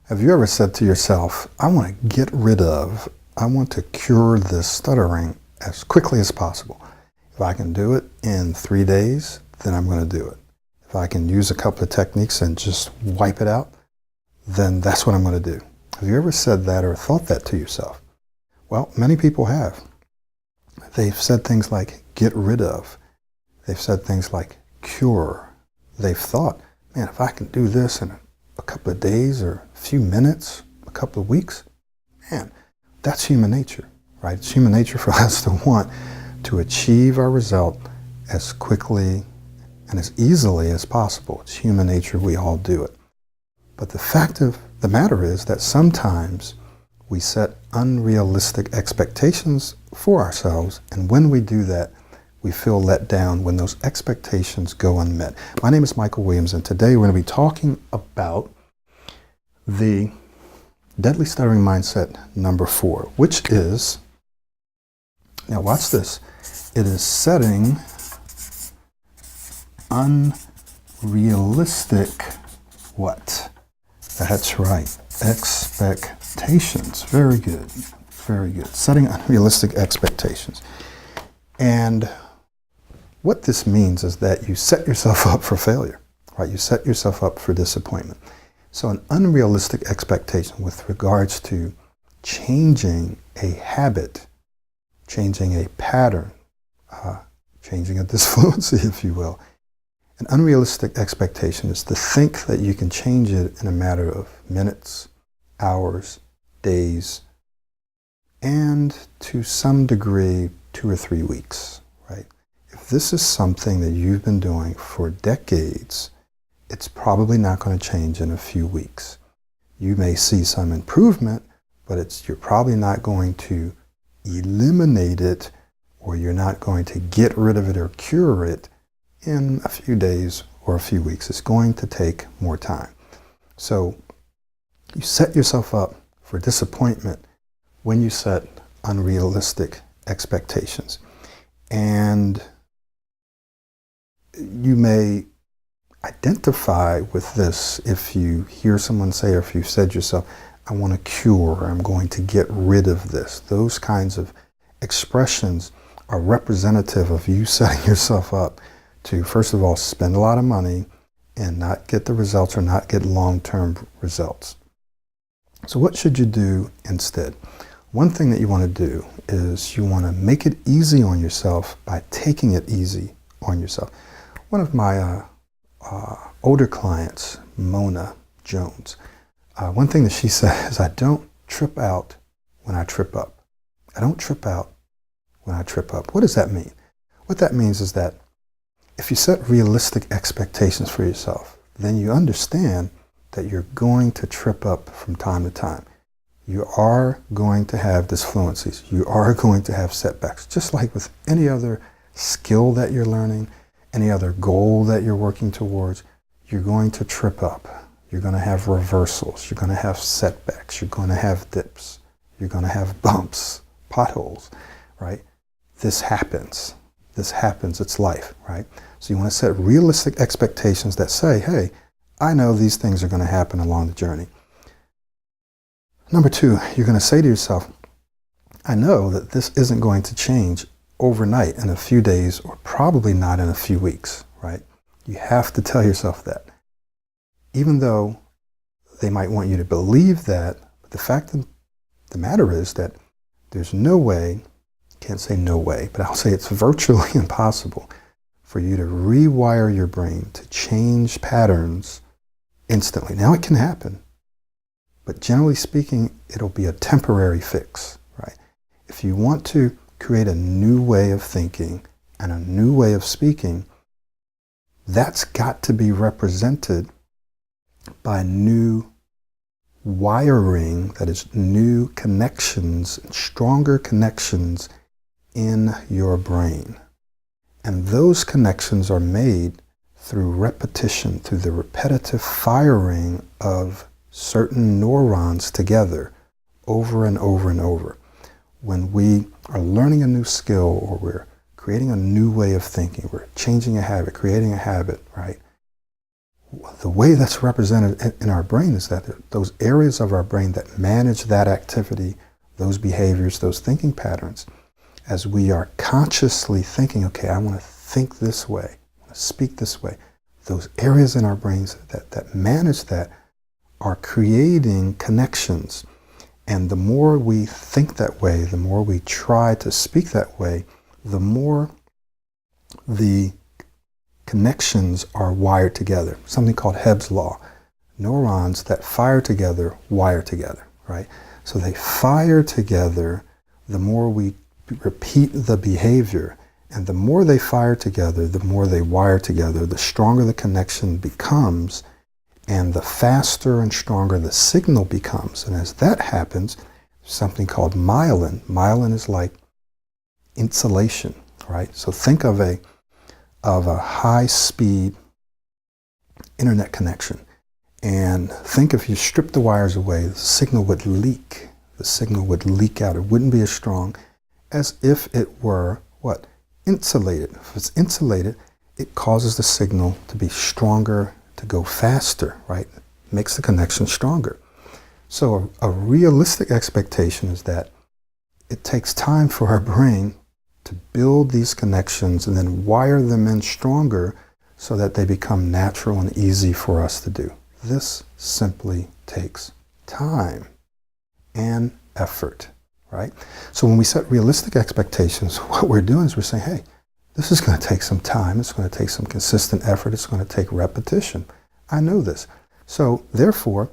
Have you ever said to yourself, I want to get rid of, I want to cure this stuttering as quickly as possible. If I can do it in 3 days, then I'm going to do it. If I can use a couple of techniques and just wipe it out, then that's what I'm going to do. Have you ever said that or thought that to yourself? Well, many people have. They've said things like get rid of. They've said things like cure. They've thought, man, if I can do this in a couple of days or a few minutes, a couple of weeks, man, that's human nature, right? It's human nature for us to want to achieve our result as quickly and as easily as possible. It's human nature, we all do it. But the fact of the matter is that sometimes we set unrealistic expectations for ourselves, and when we do that, we feel let down when those expectations go unmet. My name is Michael Williams, and today we're going to be talking about the deadly stuttering mindset number 4, which is, now watch this, it is setting unrealistic what? That's right, expectations. Very good, very good. Setting unrealistic expectations. And what this means is that you set yourself up for failure, right? You set yourself up for disappointment. So an unrealistic expectation with regards to changing a habit, changing a pattern, changing a disfluency, if you will. An unrealistic expectation is to think that you can change it in a matter of minutes, hours, days, and to some degree, 2 or 3 weeks, right? If this is something that you've been doing for decades, it's probably not going to change in a few weeks. You may see some improvement, but you're probably not going to eliminate it, or you're not going to get rid of it or cure it in a few days or a few weeks. It's going to take more time. So you set yourself up for disappointment when you set unrealistic expectations. And you may identify with this if you hear someone say, or if you've said yourself, I want to cure, or I'm going to get rid of this. Those kinds of expressions are representative of you setting yourself up to, first of all, spend a lot of money and not get the results or not get long-term results. So what should you do instead? One thing that you want to do is you want to make it easy on yourself by taking it easy on yourself. One of my older clients, Mona Jones, one thing that she said is, I don't trip out when I trip up. I don't trip out when I trip up. What does that mean? What that means is that if you set realistic expectations for yourself, then you understand that you're going to trip up from time to time. You are going to have disfluencies. You are going to have setbacks, just like with any other skill that you're learning, any other goal that you're working towards. You're going to trip up. You're going to have reversals. You're going to have setbacks. You're going to have dips. You're going to have bumps, potholes, right? This happens. This happens. It's life, right? So you want to set realistic expectations that say, hey, I know these things are going to happen along the journey. Number 2, you're going to say to yourself, I know that this isn't going to change overnight in a few days, or probably not in a few weeks, right? You have to tell yourself that. Even though they might want you to believe that, but the fact of the matter is that there's no way, can't say no way, but I'll say it's virtually impossible for you to rewire your brain to change patterns instantly. Now it can happen, but generally speaking, it'll be a temporary fix, right? If you want to create a new way of thinking and a new way of speaking, that's got to be represented by new wiring, that is new connections, stronger connections in your brain. And those connections are made through repetition, through the repetitive firing of certain neurons together over and over and over. When we are learning a new skill, or we're creating a new way of thinking, we're changing a habit, creating a habit, right? the way that's represented in our brain is that those areas of our brain that manage that activity, those behaviors, those thinking patterns, as we are consciously thinking, okay, I want to think this way, I want to speak this way, those areas in our brains that manage that are creating connections. And the more we think that way, the more we try to speak that way, the more the connections are wired together. Something called Hebb's law. Neurons that fire together wire together, right? So they fire together the more we repeat the behavior. And the more they fire together, the more they wire together, the stronger the connection becomes, and the faster and stronger the signal becomes. And as that happens, something called myelin. Myelin is like insulation, right? So think of a high-speed internet connection. And think if you strip the wires away, the signal would leak. The signal would leak out. It wouldn't be as strong as if it were, what? Insulated. If it's insulated, it causes the signal to be stronger, to go faster, right? It makes the connection stronger. So a realistic expectation is that it takes time for our brain to build these connections and then wire them in stronger so that they become natural and easy for us to do. This simply takes time and effort, right? So when we set realistic expectations, what we're doing is we're saying, hey, this is going to take some time. It's going to take some consistent effort. It's going to take repetition. I know this. So therefore,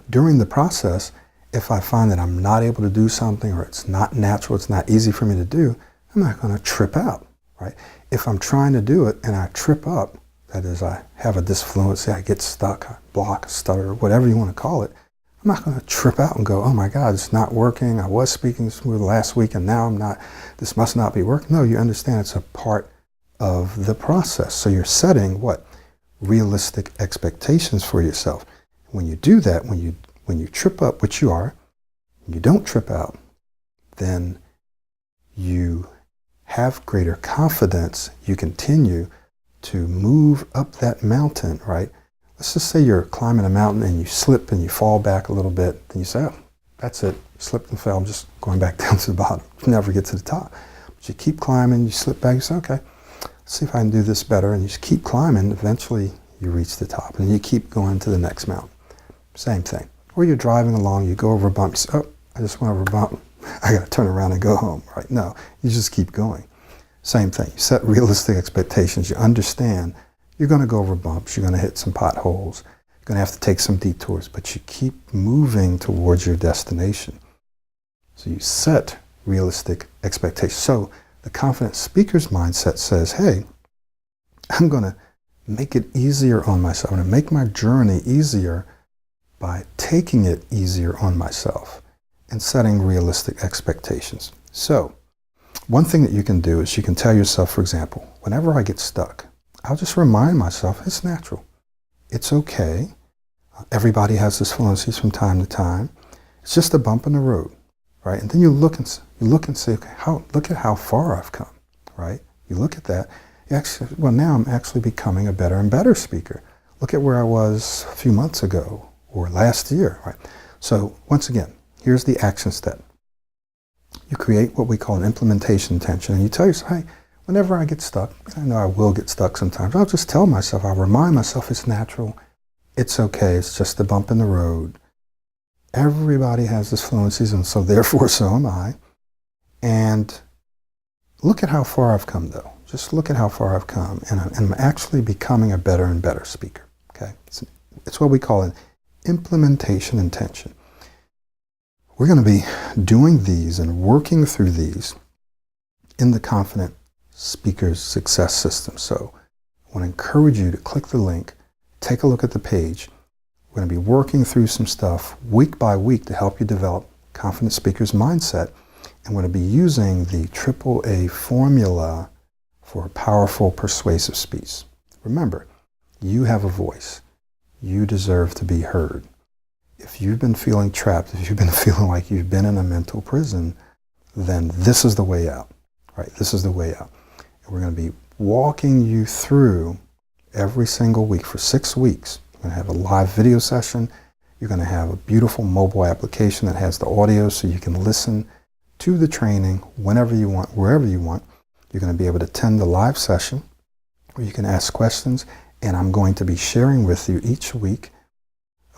during the process, if I find that I'm not able to do something or it's not natural, it's not easy for me to do, I'm not going to trip out, right? If I'm trying to do it and I trip up, that is, I have a disfluency, I get stuck, I block, stutter, whatever you want to call it, I'm not going to trip out and go, oh my God, it's not working. I was speaking smooth last week and now I'm not. This must not be working. No, you understand it's a part of the process. So you're setting what? Realistic expectations for yourself. When you do that, when you trip up, which you are, and you don't trip out, then you have greater confidence. You continue to move up that mountain, right? Let's just say you're climbing a mountain and you slip and you fall back a little bit. Then you say, oh, that's it. Slipped and fell. I'm just going back down to the bottom. You never get to the top. But you keep climbing, you slip back, you say, okay, let's see if I can do this better. And you just keep climbing. Eventually, you reach the top. And you keep going to the next mountain. Same thing. Or you're driving along, you go over a bump, you say, oh, I just went over a bump. I got to turn around and go home, right? No, you just keep going. Same thing. You set realistic expectations. You understand you're going to go over bumps. You're going to hit some potholes. You're going to have to take some detours, but you keep moving towards your destination. So you set realistic expectations. So the confident speaker's mindset says, hey, I'm going to make it easier on myself. I'm going to make my journey easier by taking it easier on myself and setting realistic expectations. So one thing that you can do is you can tell yourself, for example, whenever I get stuck, I'll just remind myself it's natural. It's okay. Everybody has disfluencies from time to time. It's just a bump in the road, right? And then you look and say, okay, look at how far I've come, right? You look at that. Well, now I'm actually becoming a better and better speaker. Look at where I was a few months ago or last year, right? So once again, here's the action step. You create what we call an implementation intention, and you tell yourself, hey, whenever I get stuck, I know I will get stuck sometimes, I'll just tell myself, I'll remind myself it's natural, it's okay, it's just a bump in the road. Everybody has disfluencies, and so therefore so am I. And look at how far I've come, though. Just look at how far I've come, and I'm actually becoming a better and better speaker, okay? It's what we call an implementation intention. We're going to be doing these and working through these in the Confident Speaker's Success System. So I want to encourage you to click the link, take a look at the page. We're going to be working through some stuff week by week to help you develop Confident Speaker's mindset. And we're going to be using the AAA formula for powerful, persuasive speech. Remember, you have a voice. You deserve to be heard. If you've been feeling trapped, if you've been feeling like you've been in a mental prison, then this is the way out, right? This is the way out. And we're going to be walking you through every single week for 6 weeks. You're going to have a live video session. You're going to have a beautiful mobile application that has the audio so you can listen to the training whenever you want, wherever you want. You're going to be able to attend the live session where you can ask questions, and I'm going to be sharing with you each week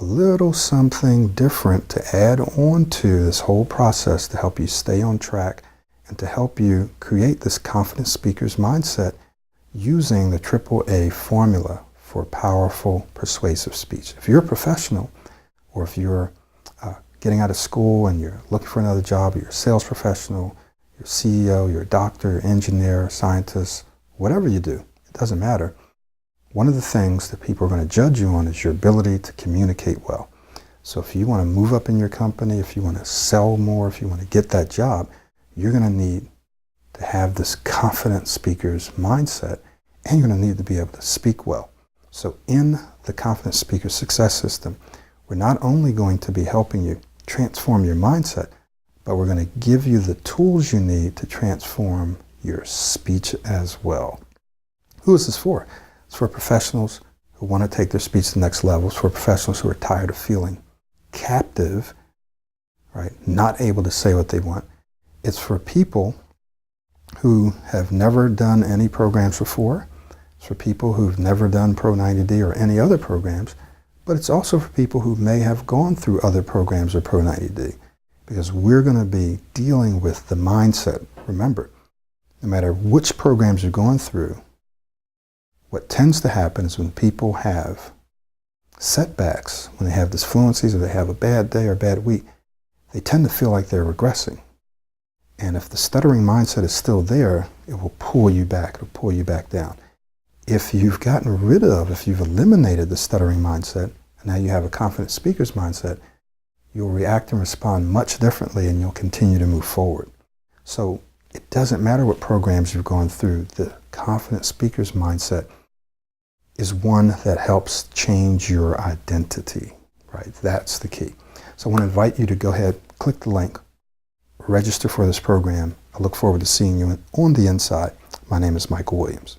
a little something different to add on to this whole process to help you stay on track and to help you create this confident speaker's mindset using the AAA formula for powerful, persuasive speech. If you're a professional, or if you're getting out of school and you're looking for another job, you're a sales professional, you're a CEO, you're a doctor, engineer, scientist, whatever you do, it doesn't matter. One of the things that people are going to judge you on is your ability to communicate well. So if you want to move up in your company, if you want to sell more, if you want to get that job, you're going to need to have this confident speaker's mindset, and you're going to need to be able to speak well. So in the Confident Speaker Success System, we're not only going to be helping you transform your mindset, but we're going to give you the tools you need to transform your speech as well. Who is this for? It's for professionals who want to take their speech to the next level. It's for professionals who are tired of feeling captive, right? Not able to say what they want. It's for people who have never done any programs before. It's for people who've never done Pro 90D or any other programs, but it's also for people who may have gone through other programs or Pro 90D, because we're going to be dealing with the mindset. Remember, no matter which programs you're going through, what tends to happen is when people have setbacks, when they have disfluencies or they have a bad day or a bad week, they tend to feel like they're regressing. And if the stuttering mindset is still there, it will pull you back, it'll pull you back down. If you've if you've eliminated the stuttering mindset, and now you have a confident speaker's mindset, you'll react and respond much differently, and you'll continue to move forward. So it doesn't matter what programs you've gone through, the confident speaker's mindset is one that helps change your identity, right? That's the key. So I want to invite you to go ahead, click the link, register for this program. I look forward to seeing you on the inside. My name is Michael Williams.